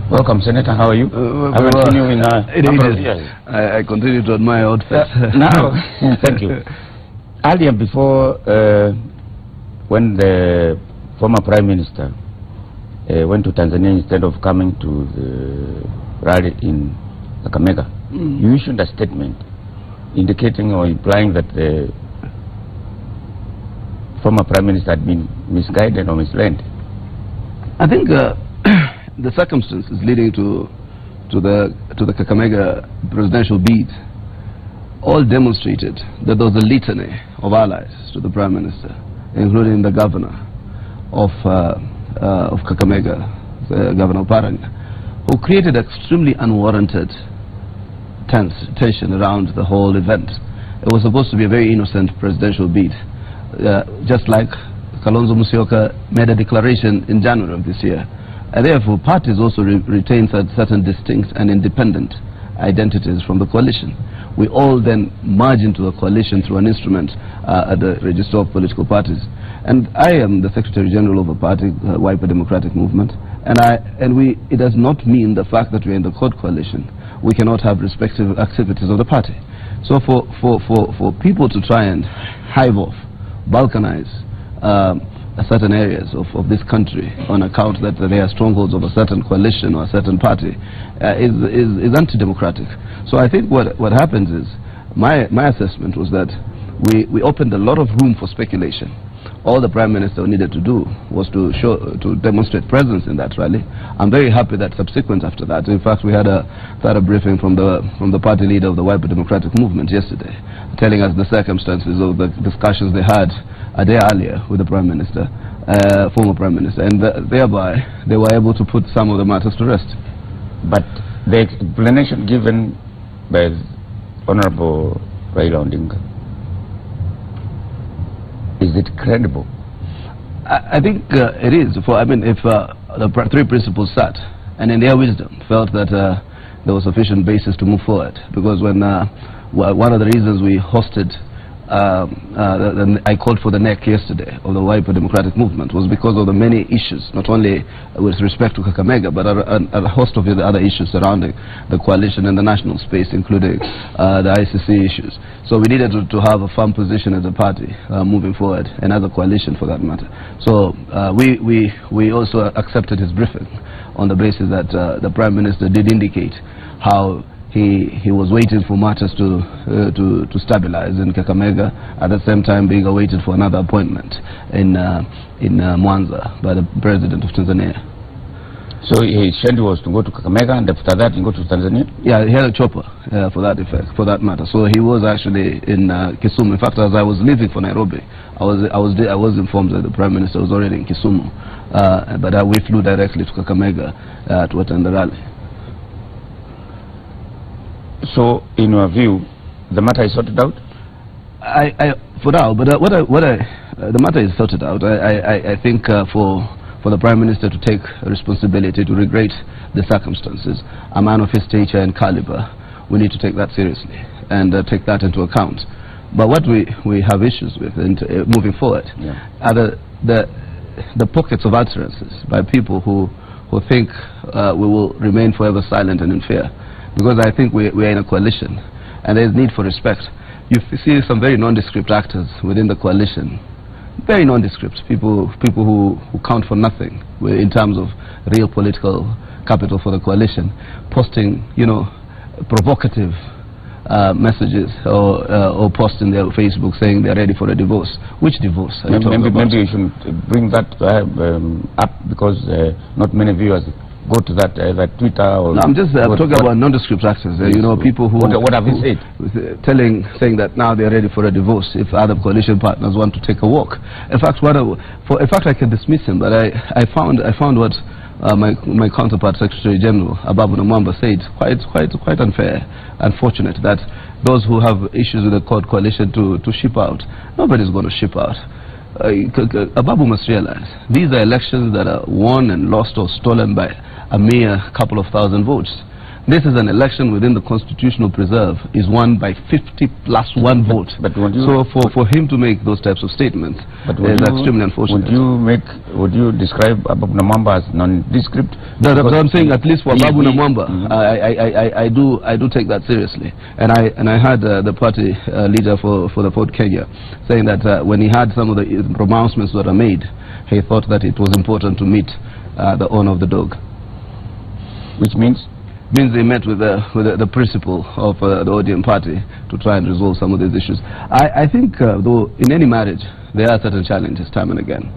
Welcome, Senator. How are you? I haven't seen you in a number of years. I continue to admire outfits. Now, thank you. Earlier, before, when the former Prime Minister went to Tanzania instead of coming to the rally in Kakamega, you issued a statement indicating or implying that the former Prime Minister had been misguided or misled. I think the circumstances leading to the Kakamega presidential bid all demonstrated that there was a litany of allies to the Prime Minister, including the governor of Kakamega, Governor Paranga, who created extremely unwarranted tension around the whole event. It was supposed to be a very innocent presidential bid, just like Kalonzo Musyoka made a declaration in January of this year. And therefore, parties also retain certain distinct and independent identities from the coalition. We all then merge into a coalition through an instrument at the Register of Political Parties. And I am the Secretary General of a party, Wiper Democratic Movement, it does not mean the fact that we're in the court coalition we cannot have respective activities of the party. So for people to try and hive off, balkanize certain areas of this country on account that they are strongholds of a certain coalition or a certain party is anti-democratic. So I think what happens is, my assessment was that we opened a lot of room for speculation. All the Prime Minister needed to do was to demonstrate presence in that rally. I'm very happy that subsequent after that, in fact, we had a briefing from the party leader of the Wiper Democratic Movement yesterday, telling us the circumstances of the discussions they had a day earlier with the Prime Minister, former Prime Minister, and thereby they were able to put some of the matters to rest. But the explanation given by Honorable Raila Odinga, is it credible? I think it is. If the three principals sat and in their wisdom felt that there was sufficient basis to move forward, because when one of the reasons we hosted, I called for the neck yesterday of the Wiper Democratic Movement was because of the many issues, not only with respect to Kakamega, but a host of the other issues surrounding the coalition and the national space, including the ICC issues. So we needed to have a firm position as a party moving forward, and as a coalition for that matter. So we also accepted his briefing on the basis that the Prime Minister did indicate how he was waiting for matters to stabilize in Kakamega, at the same time being awaited for another appointment in Mwanza by the President of Tanzania. So his schedule was to go to Kakamega, and after that he go to Tanzania? Yeah, he had a chopper for that effect, for that matter. So he was actually in Kisumu. In fact, as I was leaving for Nairobi, I was informed that the Prime Minister was already in Kisumu, but we flew directly to Kakamega to attend the rally. So, in your view, the matter is sorted out? For now, but the matter is sorted out. I think for the Prime Minister to take responsibility, to regret the circumstances, a man of his stature and caliber, we need to take that seriously and take that into account. But what we have issues with moving forward are the pockets of utterances by people who think we will remain forever silent and in fear. Because I think we are in a coalition, and there is need for respect. You see some very nondescript actors within the coalition, very nondescript, people who count for nothing in terms of real political capital for the coalition, posting, provocative messages or posting their Facebook saying they're ready for a divorce. Which divorce? Maybe you should bring that up, because not many viewers go to that Twitter or... No, I'm just talking about nondescript actors. People who... What have you said? Saying that now they're ready for a divorce if other coalition partners want to take a walk. In fact, I can dismiss him, but I found what my counterpart, Secretary General Ababu Namwamba, said quite unfair, unfortunate, that those who have issues with the court coalition to ship out. Nobody's going to ship out. Ababu must realize these are elections that are won and lost or stolen by a mere couple of thousand votes. This is an election within the constitutional preserve, is won by 50 plus 1 vote. But so for him to make those types of statements is extremely unfortunate. Would you describe Abu Namwamba as nondescript? That's what I'm saying. At least for Abu Namwamba, I do take that seriously. And I heard the party leader for the Ford Kenya saying that when he had some of the pronouncements that are made, he thought that it was important to meet the owner of the dog. Which means they met with the principal of the ODM party to try and resolve some of these issues. I think, though, in any marriage, there are certain challenges time and again.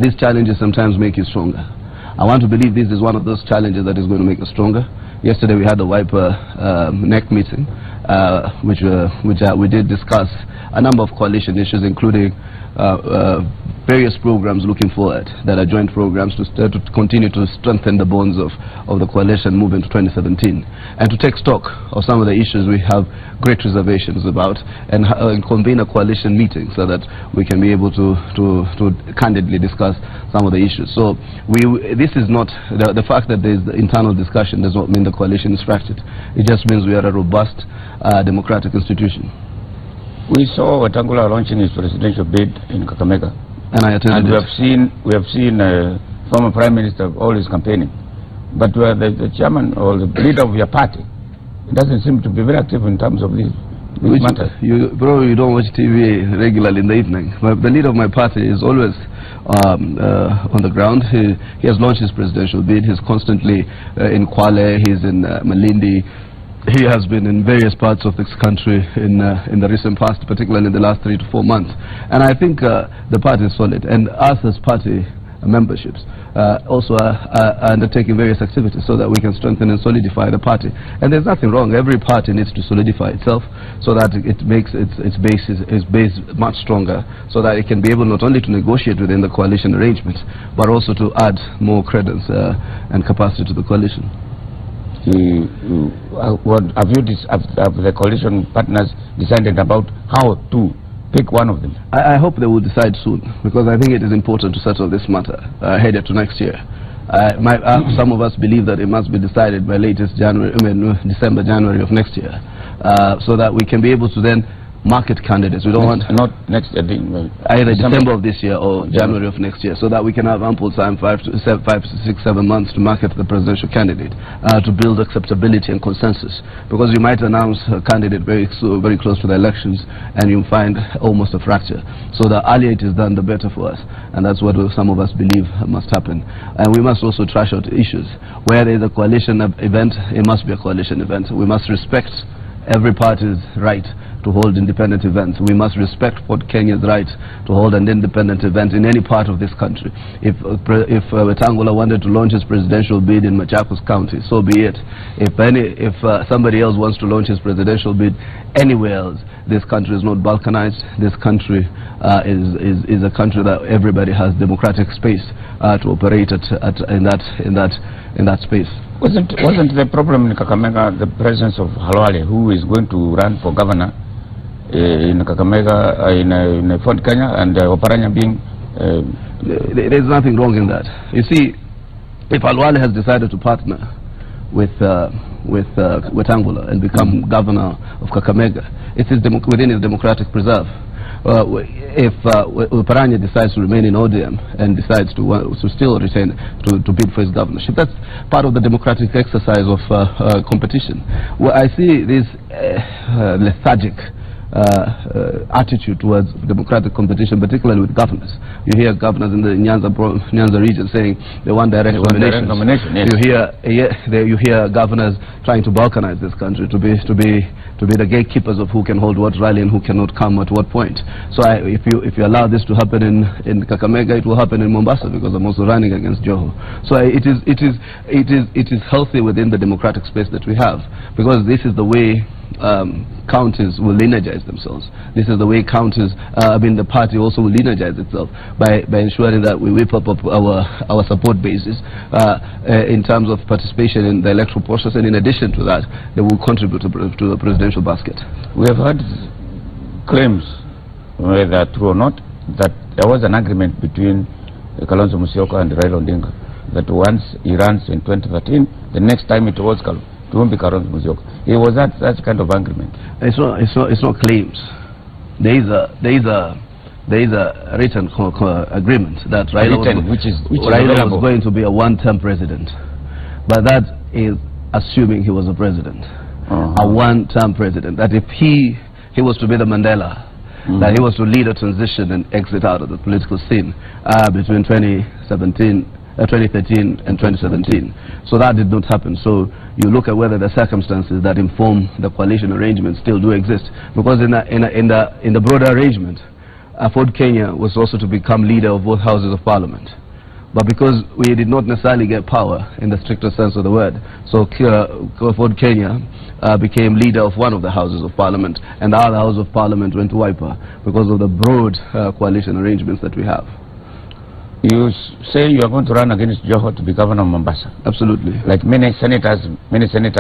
These challenges sometimes make you stronger. I want to believe this is one of those challenges that is going to make us stronger. Yesterday we had the Wiper NEC meeting, which we did discuss a number of coalition issues, including various programs looking forward that are joint programs to continue to strengthen the bonds of the coalition moving to 2017, and to take stock of some of the issues we have great reservations about, and convene a coalition meeting so that we can be able to candidly discuss some of the issues. So this is not the fact that there is the internal discussion does not mean the coalition is fractured. It just means we are a robust democratic institution. We saw Wetangula launching his presidential bid in Kakamega. And I attended. And we have seen former Prime Minister always campaigning. But the chairman or the leader of your party, it doesn't seem to be very active in terms of these matters. You don't watch TV regularly in the evening. But the leader of my party is always on the ground. He has launched his presidential bid. He's constantly in Kwale. He's in Malindi. He has been in various parts of this country in the recent past, particularly in the last 3 to 4 months. And I think the party is solid. And us as party memberships also are undertaking various activities so that we can strengthen and solidify the party. And there's nothing wrong. Every party needs to solidify itself so that it makes its base much stronger, so that it can be able not only to negotiate within the coalition arrangements, but also to add more credence and capacity to the coalition. Have the coalition partners decided about how to pick one of them? I hope they will decide soon, because I think it is important to settle this matter headed to next year. Some of us believe that it must be decided by latest December, January of next year, so that we can be able to then market candidates. We don't want not next year, either December of this year or January of next year, so that we can have ample time, 5 to 6, 7 months to market the presidential candidate, to build acceptability and consensus. Because you might announce a candidate very close to the elections, and you find almost a fracture. So the earlier it is done, the better for us, and that's what some of us believe must happen. And we must also trash out issues. Where there is a coalition event, it must be a coalition event. We must respect every party's right to hold independent events. We must respect Ford Kenya's right to hold an independent event in any part of this country. If Wetangula wanted to launch his presidential bid in Machakos County, so be it. If somebody else wants to launch his presidential bid anywhere else, this country is not balkanized. This country is a country that everybody has democratic space to operate in that space. Wasn't the problem in Kakamega the presence of Halwale, who is going to run for governor in Kakamega, in Fort Kenya, and Oparanya being... There's nothing wrong in that. You see, if Halwale has decided to partner with Wetangula and become governor of Kakamega, it is within his democratic preserve. If Oparanya decides to remain in ODM and decides to still retain to bid for his governorship, that's part of the democratic exercise of competition. Well, I see this lethargic attitude towards democratic competition, particularly with governors. You hear governors in the Nyanza region saying they want direct nomination. Yes. You hear governors trying to balkanize this country to be the gatekeepers of who can hold what rally and who cannot come at what point. So if you allow this to happen in Kakamega, it will happen in Mombasa, because I'm also running against Joho. So it is healthy within the democratic space that we have, because this is the way counties will energize themselves. This is the way counties, the party also will energize itself by ensuring that we whip up our support bases in terms of participation in the electoral process, and in addition to that, they will contribute to the presidential basket. We have heard claims, whether true or not, that there was an agreement between Kalonzo Musyoka and Raila Odinga that once he runs in 2013, the next time it was won't be Karon's Musyoka. It was that kind of agreement. It's not claims. There is a written agreement that Raila was going to be a one-term president, but that is assuming he was a president, a one-term president. That if he was to be the Mandela, that he was to lead a transition and exit out of the political scene between 2013 and 2017. So that did not happen. So you look at whether the circumstances that inform the coalition arrangement still do exist, because in the broader arrangement, Ford Kenya was also to become leader of both houses of parliament. But because we did not necessarily get power in the stricter sense of the word, so Ford Kenya became leader of one of the houses of parliament, and the other house of parliament went to Wiper because of the broad coalition arrangements that we have. You say you are going to run against Joho to be governor of Mombasa. Absolutely. Like many senators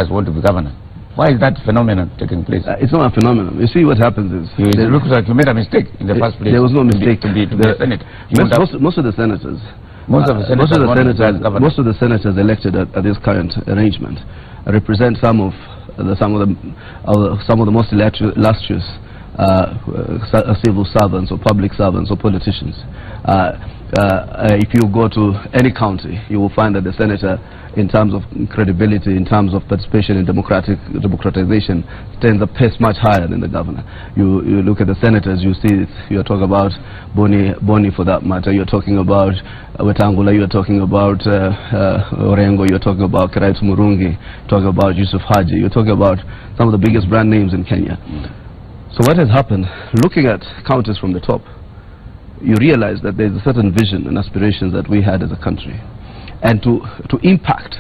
want to be governor. Why is that phenomenon taking place? It's not a phenomenon. You see, what happens is... It looks like you made a mistake in the first place. There was no mistake. To be a senator. Most of the senators... Most of the senators elected at this current arrangement represent some of the most illustrious civil servants or public servants or politicians. If you go to any county, you will find that the senator, in terms of credibility, in terms of participation in democratization, stands a pace much higher than the governor. You look at the senators, you see you're talking about Boni for that matter, you're talking about Wetangula, you're talking about Orengo, you're talking about Kiraitu Murungi, talking about Yusuf Haji, you're talking about some of the biggest brand names in Kenya. So what has happened, looking at counties from the top, you realize that there's a certain vision and aspirations that we had as a country. And to impact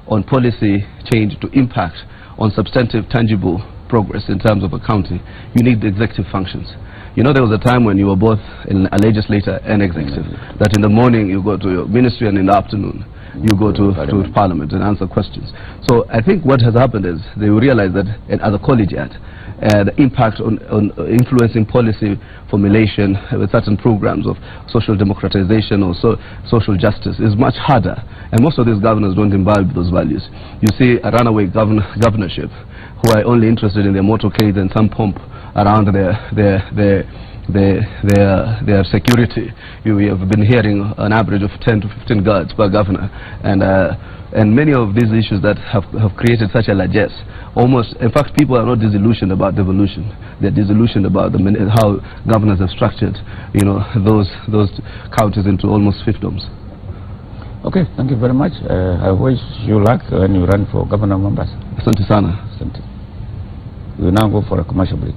on policy change, to impact on substantive, tangible progress in terms of a county, you need the executive functions. You know, there was a time when you were both a legislator and executive, that in the morning you go to your ministry and in the afternoon you go to parliament and answer questions. So I think what has happened is they realize that as a collegiate, the impact on influencing policy formulation with certain programs of social democratization or social justice is much harder, and most of these governors don't imbibe those values. You see a runaway governorship who are only interested in their motorcades and some pomp around their security. We have been hearing an average of 10 to 15 guards per governor, and many of these issues that have created such a largesse. Almost, in fact, people are not disillusioned about devolution. They're disillusioned about how governors have structured, you know, those counties into almost fiefdoms. Okay, thank you very much. I wish you luck when you run for Governor of Mombasa. Asante sana. Asante. We will now go for a commercial break.